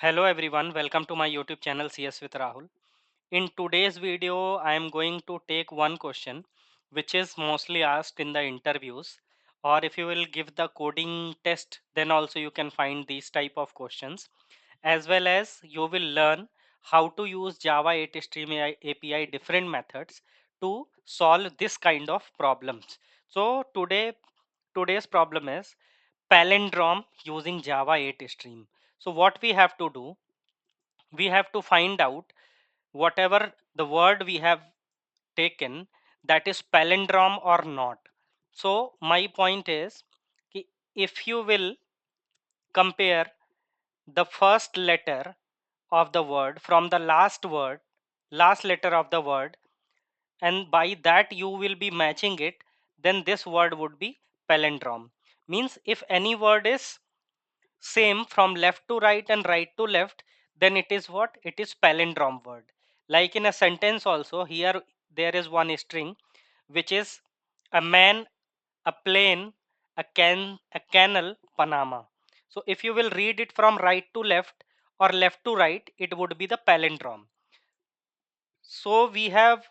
Hello everyone, welcome to my YouTube channel CS with Rahul. In today's video, I am going to take one question which is mostly asked in the interviews, or if you will give the coding test, then also you can find these type of questions, as well as you will learn how to use Java 8 Stream API different methods to solve this kind of problems. So today's problem is palindrome using Java 8 Stream. So what we have to do, we have to find out whatever the word we have taken, that is palindrome or not. So my point is, if you will compare the first letter of the word from the last letter of the word, and by that you will be matching it, then this word would be palindrome. Means if any word is same from left to right and right to left, then it is what? It is palindrome word. Like in a sentence also, here there is one string which is a man, a plane, a canal, Panama. So if you will read it from right to left or left to right, it would be the palindrome. So we have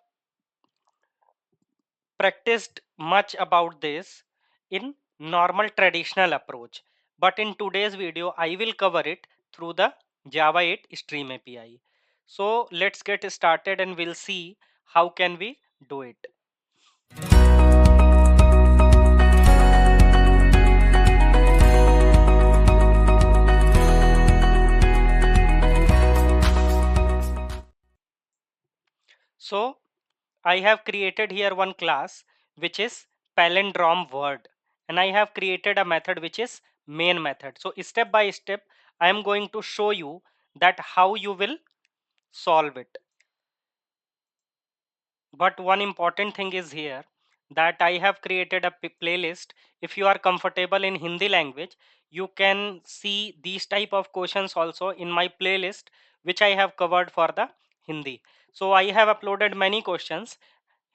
practiced much about this in normal traditional approach, but in today's video I will cover it through the Java 8 Stream API. So let's get started and we'll see how can we do it. So I have created here one class which is palindrome word, and I have created a method which is main method. So step by step I am going to show you that how you will solve it. But one important thing is here, that I have created a playlist. If you are comfortable in Hindi language, you can see these type of questions also in my playlist which I have covered for the Hindi. So I have uploaded many questions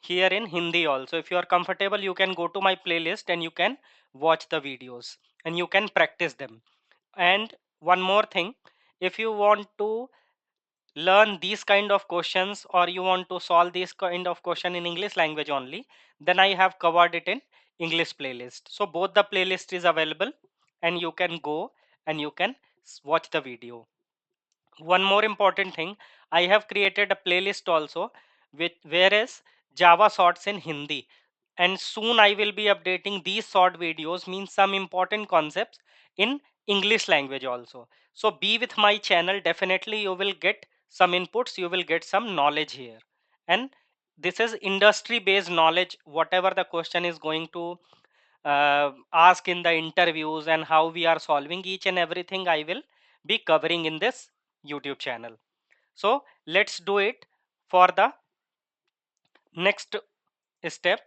here in Hindi also. If you are comfortable, you can go to my playlist and you can watch the videos and you can practice them. And one more thing, if you want to learn these kind of questions or you want to solve this kind of question in English language only, then I have covered it in English playlist. So both the playlist is available and you can go and you can watch the video. One more important thing, I have created a playlist also with whereas Java shorts in Hindi, and soon I will be updating these short videos, means some important concepts in English language also. So be with my channel, definitely you will get some inputs, you will get some knowledge here. And this is industry based knowledge, whatever the question is going to ask in the interviews and how we are solving each and everything, I will be covering in this YouTube channel. So let's do it for the next step.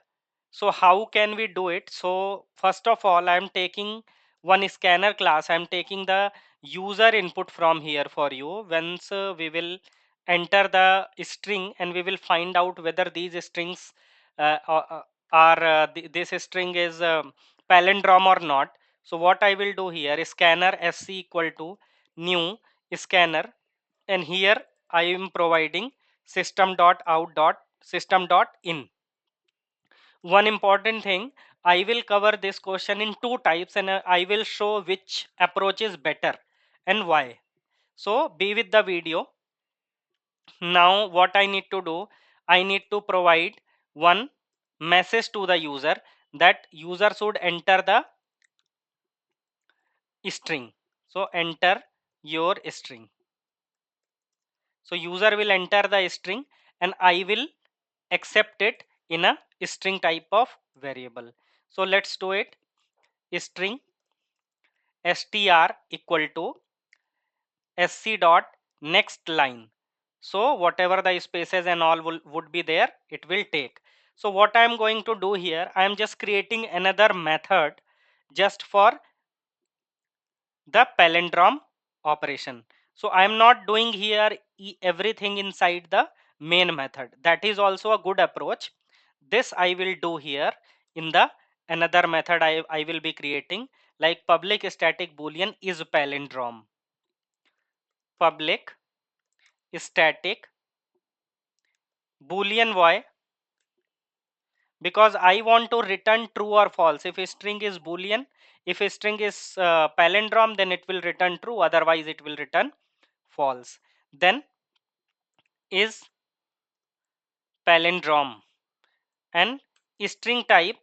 So how can we do it? So first of all, I am taking one scanner class. I am taking the user input from here for you. Once we will enter the string and we will find out whether these strings are this string is palindrome or not. So what I will do here is scanner sc equal to new scanner, and here I am providing system.out.system.in. One important thing, I will cover this question in two types and I will show which approach is better and why. So be with the video. Now what I need to do, I need to provide one message to the user, that user should enter the string. So enter your string. So user will enter the string and I will accept it in a string type of variable. So let's do it. String str equal to sc dot next line. So whatever the spaces and all would be there, it will take. So what I am going to do here, I am just creating another method just for the palindrome operation. So I am not doing here everything inside the main method. That is also a good approach. This I will do here in the another method I will be creating, like public static boolean is palindrome. public static boolean void, because I want to return true or false. If a string is boolean, if a string is palindrome, then it will return true, otherwise it will return false. Then is palindrome, and string type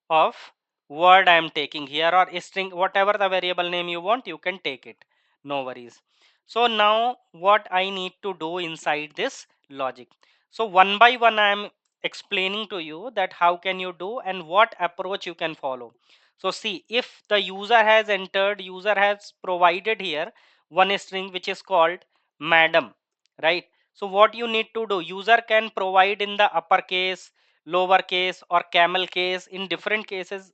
of word I am taking here, or string, whatever the variable name you want, you can take it, no worries. So now what I need to do inside this logic, so one by one I am explaining to you that how can you do and what approach you can follow. So see, if the user has entered, user has provided here one string which is called madam, right? So what you need to do, user can provide in the uppercase, lowercase, or camel case. In different cases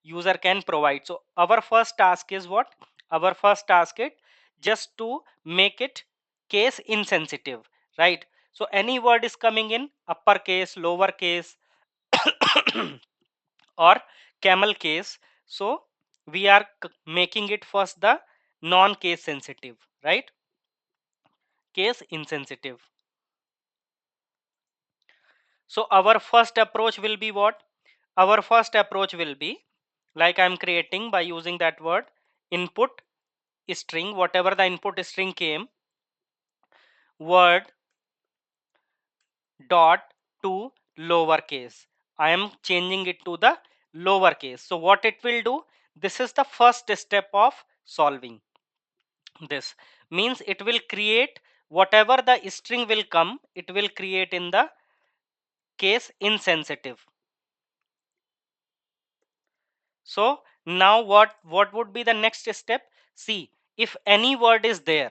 user can provide. So our first task is what? Our first task is just to make it case insensitive, right? So any word is coming in uppercase, lowercase, or camel case, so we are making it first the non case sensitive, right? Case insensitive. So our first approach will be what? Our first approach will be like I'm creating by using that word input string, whatever the input string came, word dot to lowercase. I am changing it to the lowercase. So what it will do? This is the first step of solving. This means it will create whatever the string will come, it will create in the case insensitive. So now what would be the next step? See, if any word is there,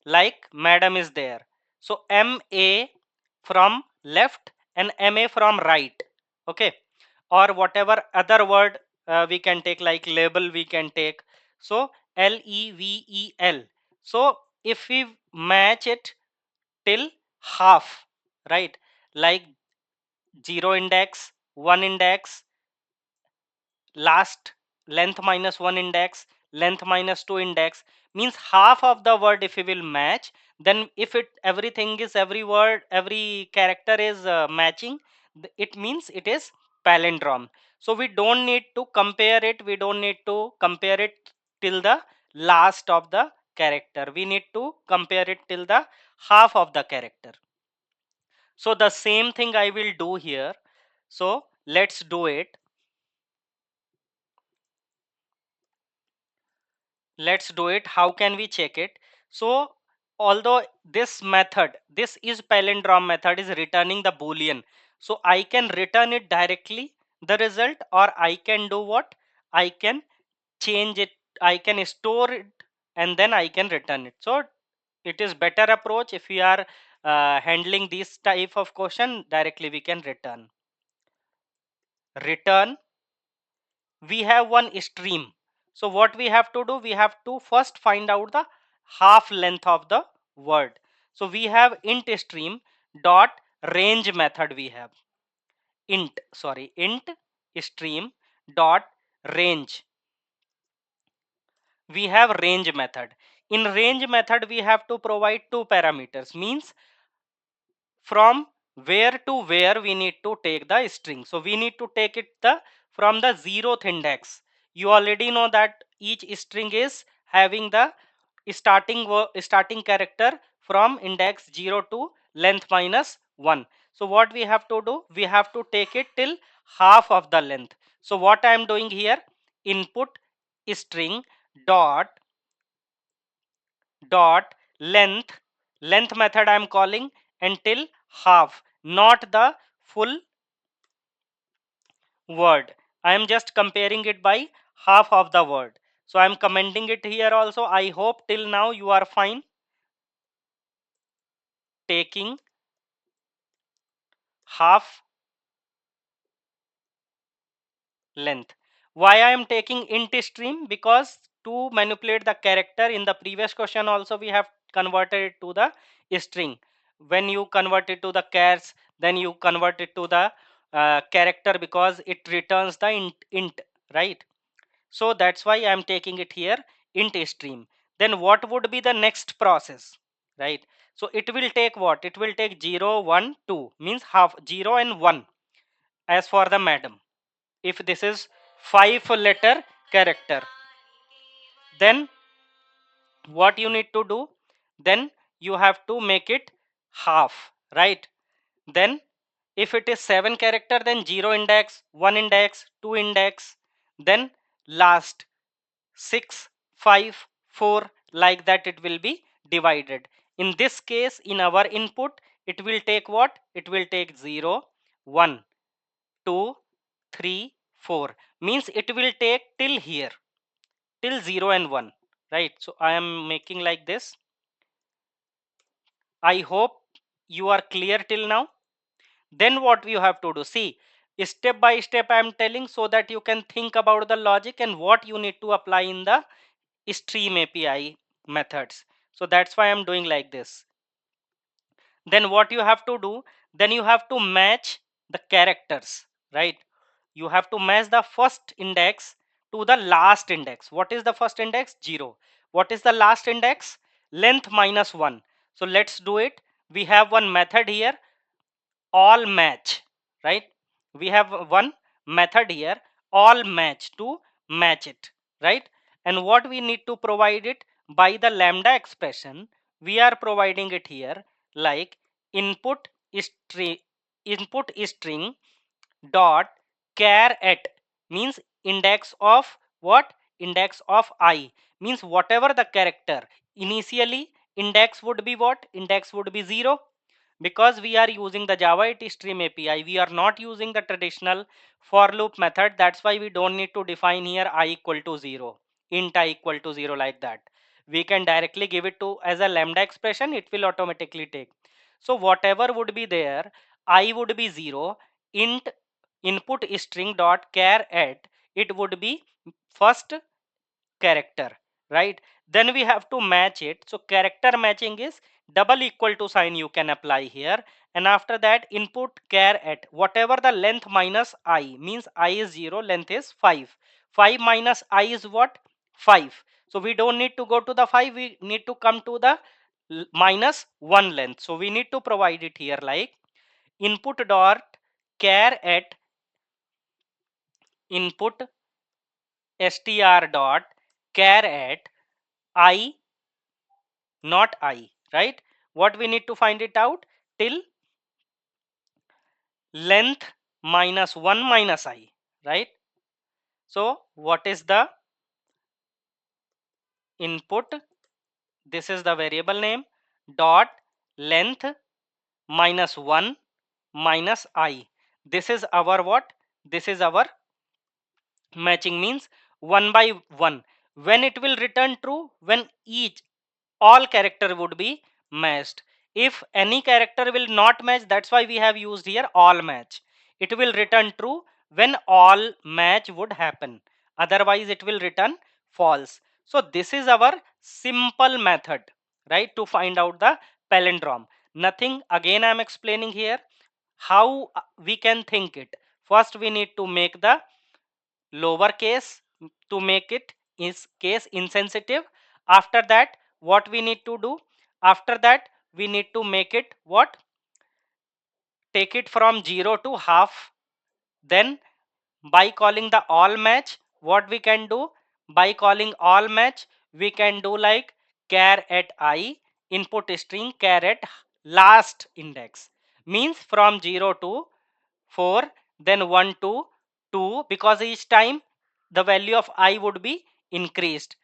like madam is there, so ma from left and ma from right, okay, or whatever other word we can take, like label we can take, so level. So if we match it till half, right, like 0 index, 1 index, last length minus 1 index, length minus 2 index, means half of the word if we will match, then if it everything is, every word, every character is matching, it means it is palindrome. So we don't need to compare it, we don't need to compare it till the last of the character, we need to compare it till the half of the character. So the same thing I will do here, so let's do it. Let's do it. How can we check it? So although this method, this is palindrome method, is returning the boolean, so I can return it directly the result, or I can do what? I can change it, I can store it, and then I can return it. So it is better approach if we are handling this type of question directly, we can return. We have one stream, so what we have to do, we have to first find out the half length of the word. So we have int stream dot range method, we have int stream dot range, we have range method. In range method we have to provide two parameters, means from where to where we need to take the string. So we need to take it the from the 0th index. You already know that each string is having the starting character from index 0 to length minus 1. So what we have to do, we have to take it till half of the length. So what I am doing here, input string dot length, method I am calling until half, not the full word. I am just comparing it by half of the word. So I am commenting it here also. I hope till now you are fine. Taking half length. Why I am taking int stream? Because to manipulate the character, in the previous question also we have converted it to the string. When you convert it to the chars, then you convert it to the character, because it returns the int, right? So that's why I am taking it here int stream. Then what would be the next process? right? So it will take what? It will take 0, 1, 2, means half 0 and 1 as for the madam. If this is 5 letter character, then what you need to do? Then you have to make it half, right? Then if it is 7 character, then 0 index, 1 index, 2 index, then last 6, 5, 4, like that it will be divided. In this case, in our input, it will take what? It will take 0, 1, 2, 3, 4. Means it will take till here, till 0 and 1, right? So I am making like this. I hope you are clear till now. Then what you have to do? See, step by step I am telling, so that you can think about the logic and what you need to apply in the stream API methods. So that's why I'm doing like this. Then what you have to do? Then you have to match the characters, right? You have to match the first index to the last index. What is the first index? 0. What is the last index? Length minus 1. So let's do it. We have one method here, all match, right? We have one method here, all match, to match it, right? And what we need to provide it by the lambda expression, we are providing it here like input string, input string dot char at, means index of what? Index of I, means whatever the character initially, index would be what? Index would be 0. Because we are using the Java 8 Stream API, we are not using the traditional for loop method. That's why we don't need to define here I equal to 0, int I equal to 0, like that. We can directly give it to as a lambda expression, it will automatically take. So whatever would be there, I would be 0, int input string dot char at, it would be first character, right? Then we have to match it. So character matching is double equal to sign you can apply here, and after that input char at whatever the length minus I, means I is 0, length is 5. 5 minus I is what? 5. So we don't need to go to the 5, we need to come to the minus 1 length. So we need to provide it here like input dot char at input str dot char at I, not I, right? What we need to find it out? Till length minus 1 minus I, right? So what is the input? This is the variable name, dot length minus 1 minus I. This is our what? This is our matching, means 1 by 1. When it will return true? When each all character would be matched. If any character will not match, that's why we have used here all match. It will return true when all match would happen, otherwise it will return false. So this is our simple method, right, to find out the palindrome. Nothing, again I am explaining here how we can think it. First we need to make the lower case to make it is case insensitive. After that what we need to do? After that we need to make it what? Take it from 0 to half. Then by calling the all match, what we can do? By calling all match, we can do like char at I, input string char at last index, means from 0 to 4, then 1 to 2, because each time the value of I would be increased,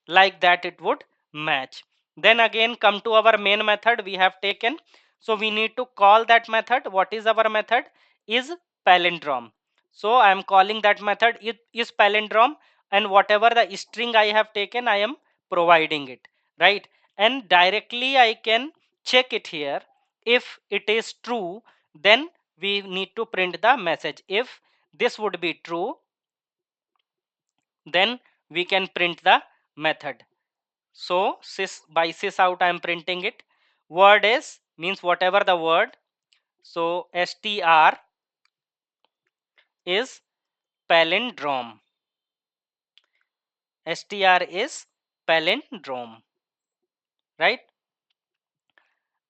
like that it would match. Then again come to our main method we have taken. So we need to call that method. What is our method? Is palindrome. So I am calling that method it is palindrome, and whatever the string I have taken I am providing it, right? And directly I can check it here. If it is true, then we need to print the message. If this would be true, then we can print the method. So sys by sys out I am printing it. Word is, means whatever the word. So str is palindrome. Str is palindrome, right?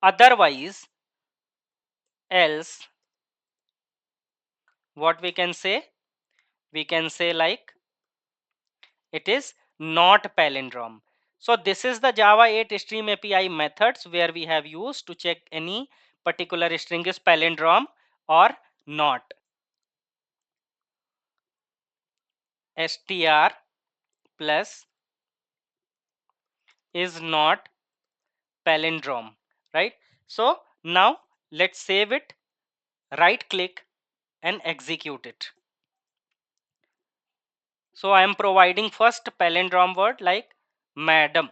Otherwise, else, what we can say? We can say like it is not palindrome. So this is the Java 8 Stream API methods where we have used to check any particular string is palindrome or not. Str plus is not palindrome, right? So now let's save it, right click and execute it. So I am providing first palindrome word like madam,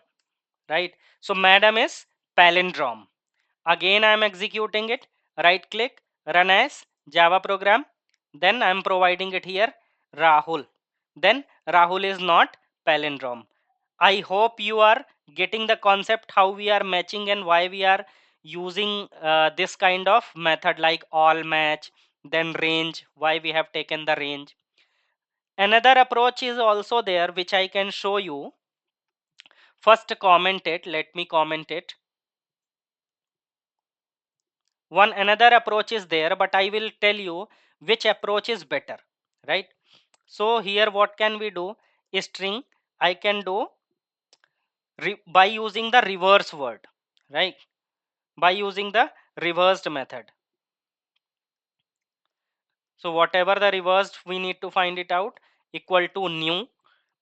right? So madam is palindrome. Again I am executing it, right click, run as Java program. Then I am providing it here Rahul. Then Rahul is not palindrome. I hope you are getting the concept how we are matching and why we are using this kind of method like all match, then range, why we have taken the range. Another approach is also there which I can show you. First comment it, let me comment it. One another approach is there, but I will tell you which approach is better, right? So here what can we do? String I can do by using the reverse word, right? By using the reversed method. So whatever the reversed, we need to find it out, equal to new,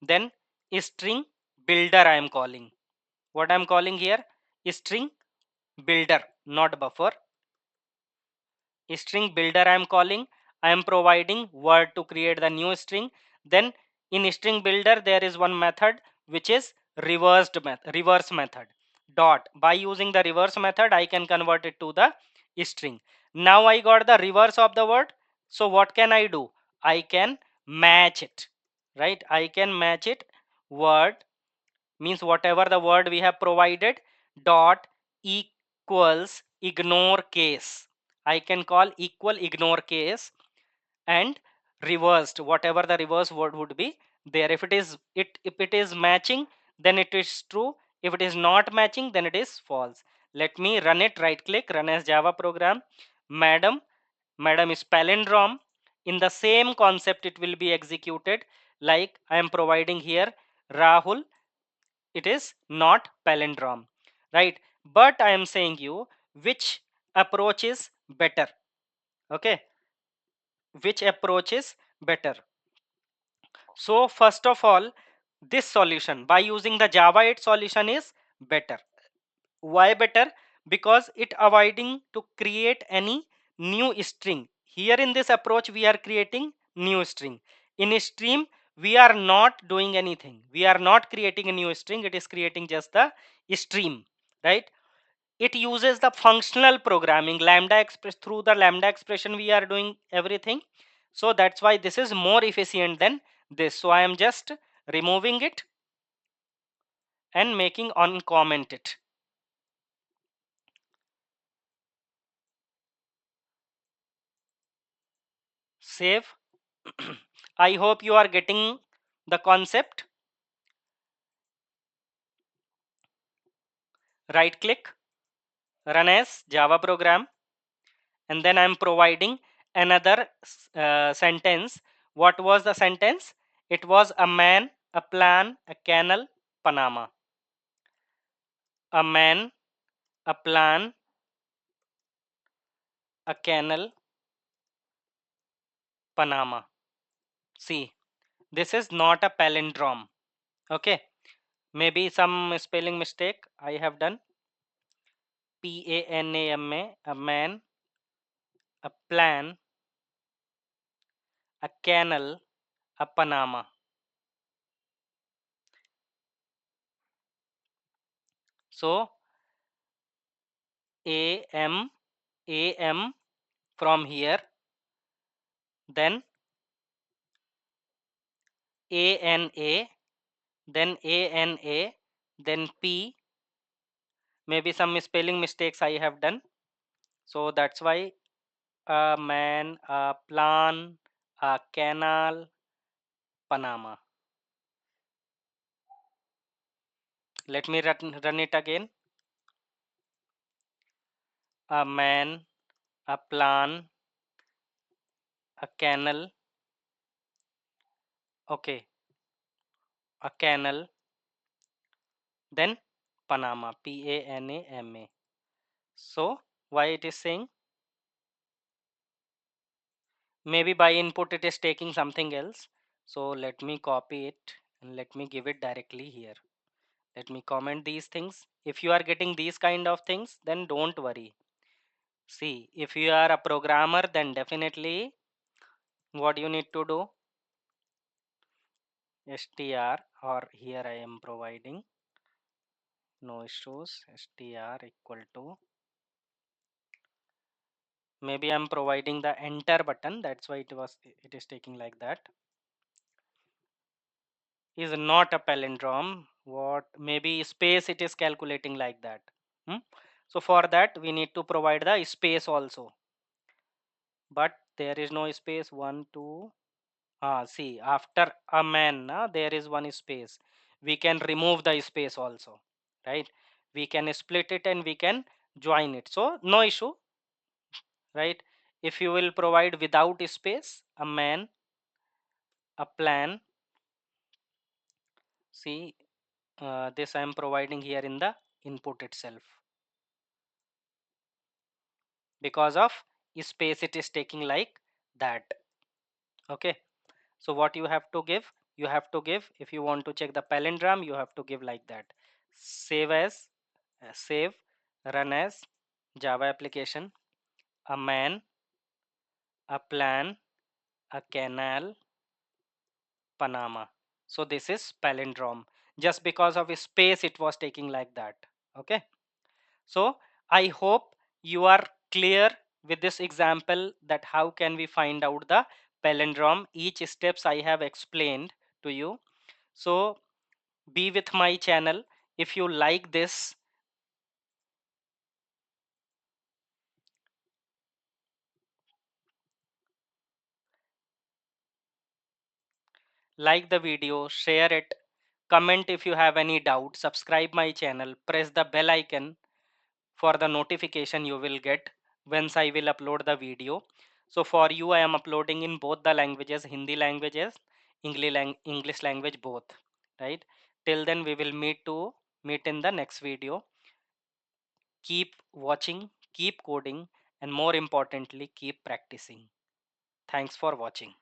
then string builder I am calling. What I am calling here? String builder, not buffer. String builder I am calling. I am providing word to create the new string. Then in string builder there is one method which is reverse method. Dot, by using the reverse method I can convert it to the string. Now I got the reverse of the word. So what can I do? I can match it, right? I can match it. Word means whatever the word we have provided, dot equals ignore case. I can call equal ignore case and reversed, whatever the reverse word would be there. If it is matching, then it is true. If it is not matching, then it is false. Let me run it. Right click, run as Java program. Madam is palindrome. In the same concept it will be executed, like I am providing here Rahul. It is not palindrome, right? But I am saying you which approach is better. Okay, which approach is better? So first of all, this solution by using the Java 8 solution is better. Why better? Because it avoiding to create any new string. Here in this approach we are creating new string. In a stream we are not doing anything. We are not creating a new string. It is creating just the stream, right? It uses the functional programming lambda express. Through the lambda expression we are doing everything. So that's why this is more efficient than this. So I am just removing it and making uncommented. Save. I hope you are getting the concept. Right click, run as Java program, and then I'm providing another sentence. What was the sentence? It was a man, a plan, a canal, Panama. A man, a plan, a canal, Panama. See, this is not a palindrome. Okay, maybe some spelling mistake I have done. Panama, a man, a plan, a canal, a Panama. So am am from here, then ana, then ana, then p. Maybe some spelling mistakes I have done. So that's why a man, a plan, a canal, Panama. Let me run it again. a man, a plan, a canal, okay, a canal, then Panama, Panama. So why it is saying? Maybe by input it is taking something else. So let me copy it and let me give it directly here. Let me comment these things. If you are getting these kind of things, then don't worry. See, if you are a programmer, then definitely what you need to do, str, or here I am providing no issues, str equal to, maybe I'm providing the enter button, that's why it is taking like that. Is not a palindrome. What, maybe space it is calculating like that. So for that we need to provide the space also, but there is no space. One, two, see, after a man there is one space. We can remove the space also, right? We can split it and we can join it, so no issue, right? If you will provide without space, a man, a plan, see, this I am providing here in the input itself. Because of space it is taking like that. Okay, so what you have to give, you have to give, if you want to check the palindrome, you have to give like that. Save as, save, run as Java application, a man, a plan, a canal, Panama. So this is palindrome. Just because of space it was taking like that. Okay, so I hope you are clear with this example that how can we find out the palindrome. Each steps I have explained to you. So be with my channel. If you like this, like the video, share it, comment if you have any doubt, subscribe my channel, press the bell icon for the notification you will get once I will upload the video. So for you I am uploading in both the languages, Hindi languages, English language both, right? Till then we will meet in the next video. Keep watching, keep coding, and more importantly keep practicing. Thanks for watching.